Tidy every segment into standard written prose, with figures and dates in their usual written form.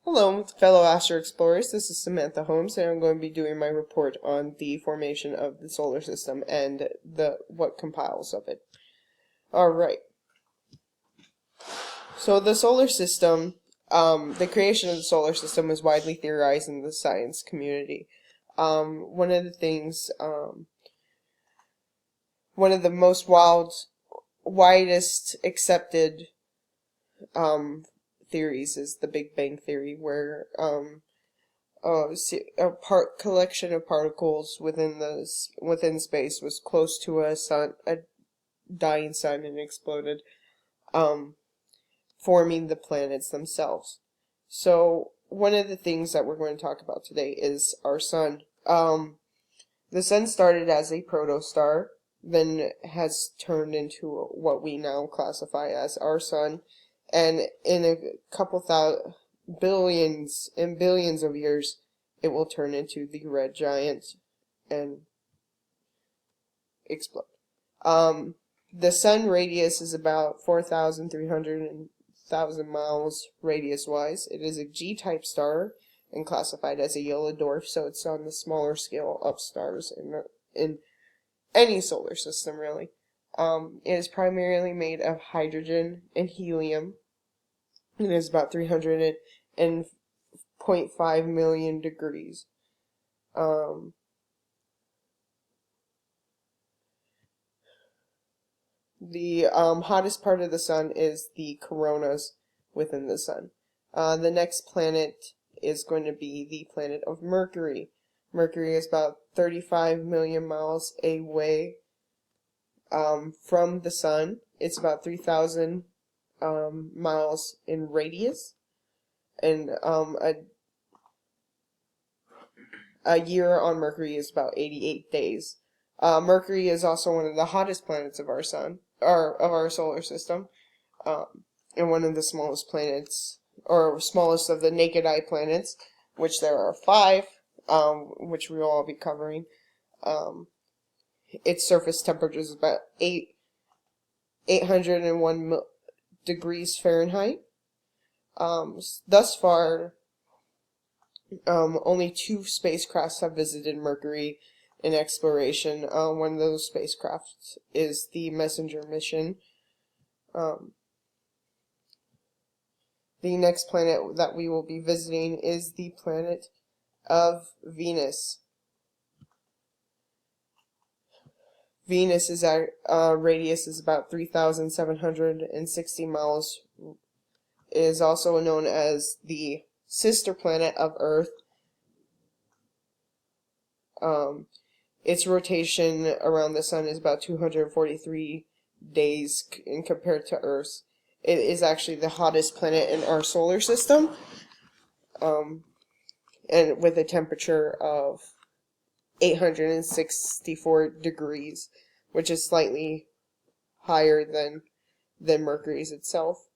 Hello, fellow Astro Explorers. This is Samantha Holmes, and I'm going to be doing my report on the formation of the solar system and what compiles of it. All right. So the solar system, the creation of the solar system was widely theorized in the science community. One of the things, one of the most widest accepted theories is the Big Bang theory, where collection of particles within space was close to a dying sun, and exploded, forming the planets themselves. So one of the things that we're going to talk about today is our sun. The sun started as a protostar, then has turned into what we now classify as our sun, and in a couple billions and billions of years, it will turn into the red giant and explode. The sun radius is about 4,300 miles radius-wise. It is a G-type star and classified as a yellow dwarf, so it's on the smaller scale of stars in any solar system, really. It is primarily made of hydrogen and helium. It is about 300.5 million degrees. The hottest part of the sun is the coronas within the sun. The next planet is going to be the planet of Mercury. Mercury is about 35 million miles away from the sun. It's about 3,000 miles in radius, and a year on Mercury is about 88 days. Mercury is also one of the hottest planets of our sun, or of our solar system, and one of the smallest planets, or smallest of the naked eye planets, which there are 5, which we will all be covering. Its surface temperature is about 801 degrees Fahrenheit. Thus far, only 2 spacecrafts have visited Mercury in exploration. One of those spacecrafts is the Messenger mission. The next planet that we will be visiting is the planet of Venus. Venus is radius is about 3,760 miles. It is also known as the sister planet of Earth. Its rotation around the sun is about 243 days compared to Earth's. It is actually the hottest planet in our solar system, and with a temperature of 864 degrees, which is slightly higher than Mercury's itself.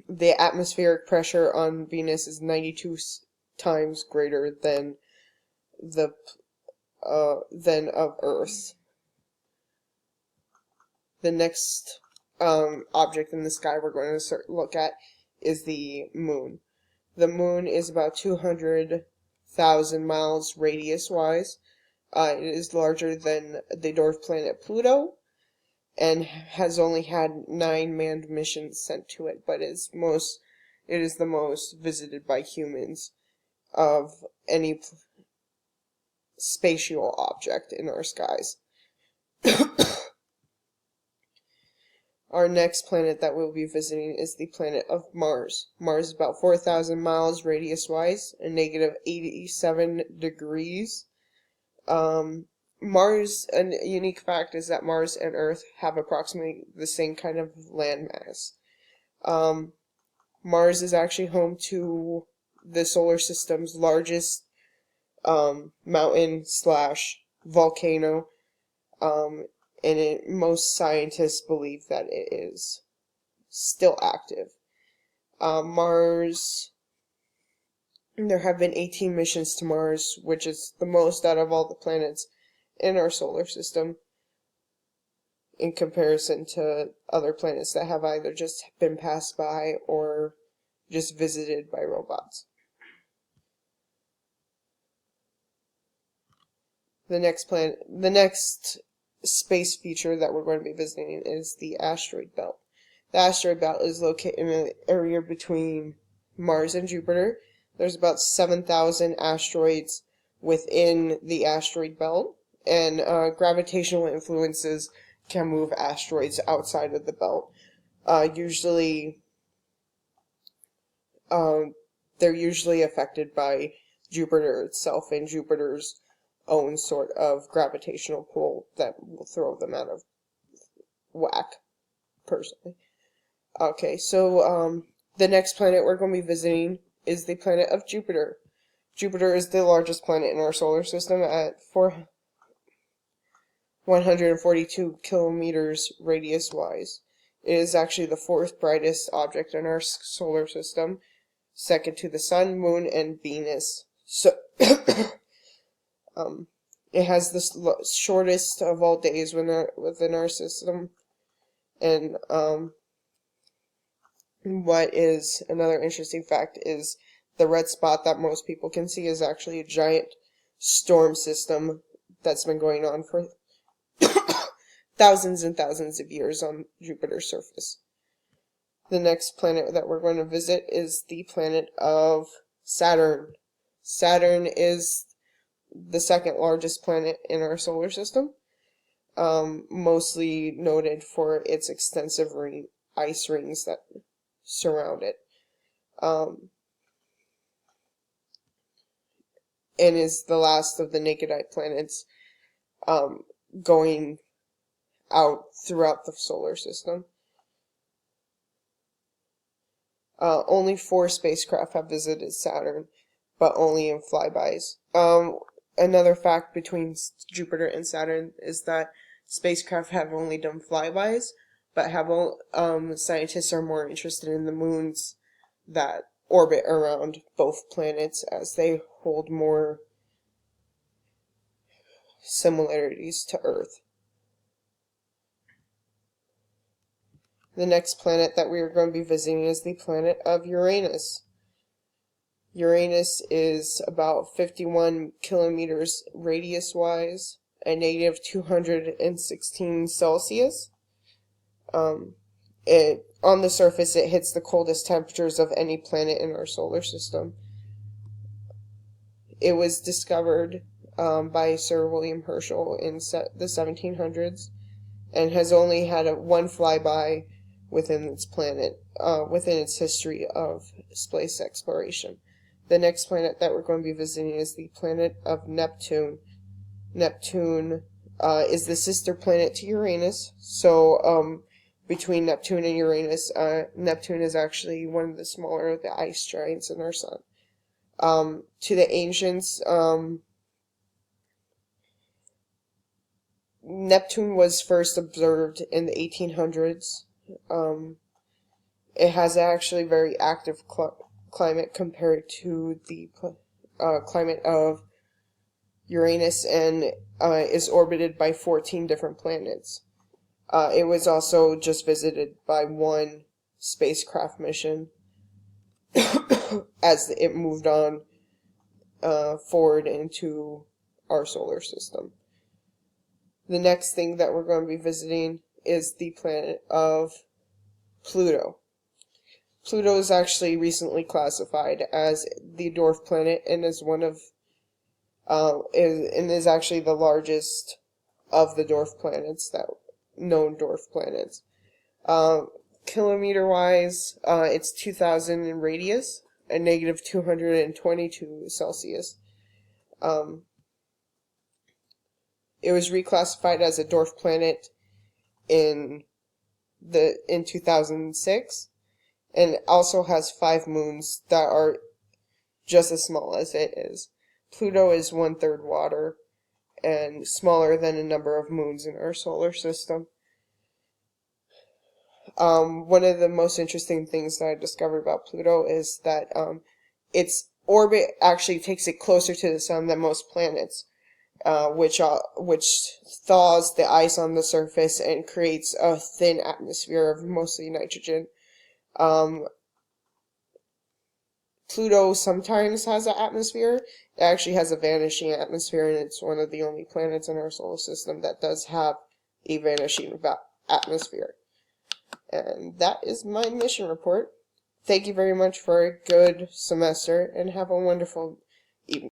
The atmospheric pressure on Venus is 92 times greater than of Earth. The next object in the sky we're going to look at is the moon. The moon is about 200,000 miles radius-wise. It is larger than the dwarf planet Pluto, and has only had 9 manned missions sent to it, but it is the most visited by humans of any spatial object in our skies. Our next planet that we'll be visiting is the planet of Mars. Mars is about 4,000 miles radius-wise and negative 87 degrees. Mars, a unique fact is that Mars and Earth have approximately the same kind of landmass. Mars is actually home to the solar system's largest mountain / volcano, and most scientists believe that it is still active. Mars, there have been 18 missions to Mars, which is the most out of all the planets in our solar system, in comparison to other planets that have either just been passed by or just visited by robots. The next space feature that we're going to be visiting is the asteroid belt. The asteroid belt is located in an area between Mars and Jupiter. There's about 7,000 asteroids within the asteroid belt, and gravitational influences can move asteroids outside of the belt. Usually, they're usually affected by Jupiter itself and Jupiter's own sort of gravitational pull that will throw them out of whack, personally. Okay, so the next planet we're going to be visiting is the planet of Jupiter. Jupiter is the largest planet in our solar system at 142 kilometers radius-wise. It is actually the fourth brightest object in our solar system, second to the Sun, Moon, and Venus. So, it has the shortest of all days within our system, and what is another interesting fact is the red spot that most people can see is actually a giant storm system that's been going on for thousands and thousands of years on Jupiter's surface. The next planet that we're going to visit is the planet of Saturn. Saturn is the second largest planet in our solar system, mostly noted for its extensive ice rings that surround it, and is the last of the naked eye planets going out throughout the solar system. Only 4 spacecraft have visited Saturn, but only in flybys. Another fact between Jupiter and Saturn is that spacecraft have only done flybys, but scientists are more interested in the moons that orbit around both planets, as they hold more similarities to Earth. The next planet that we are going to be visiting is the planet of Uranus. Uranus is about 51 kilometers radius-wise, a negative 216 Celsius. On the surface, it hits the coldest temperatures of any planet in our solar system. It was discovered by Sir William Herschel in the 1700s, and has only had one flyby within its history of space exploration. The next planet that we're going to be visiting is the planet of Neptune. Neptune is the sister planet to Uranus, so between Neptune and Uranus, Neptune is actually one of the smaller of the ice giants in our sun. To the ancients, Neptune was first observed in the 1800s. It has actually very active climate compared to the climate of Uranus, and is orbited by 14 different planets. It was also just visited by one spacecraft mission as it moved on forward into our solar system. The next thing that we're going to be visiting is the planet of Pluto. Pluto is actually recently classified as the dwarf planet, and is is actually the largest of the dwarf planets, known dwarf planets. Kilometer-wise, it's 2,000 in radius, a negative 222 Celsius. It was reclassified as a dwarf planet in 2006, and also has 5 moons that are just as small as it is. Pluto is 1/3 water, and smaller than a number of moons in our solar system. One of the most interesting things that I discovered about Pluto is that its orbit actually takes it closer to the sun than most planets, which thaws the ice on the surface and creates a thin atmosphere of mostly nitrogen. Pluto sometimes has an atmosphere. It actually has a vanishing atmosphere, and it's one of the only planets in our solar system that does have a vanishing atmosphere. And that is my mission report. Thank you very much for a good semester, and have a wonderful evening.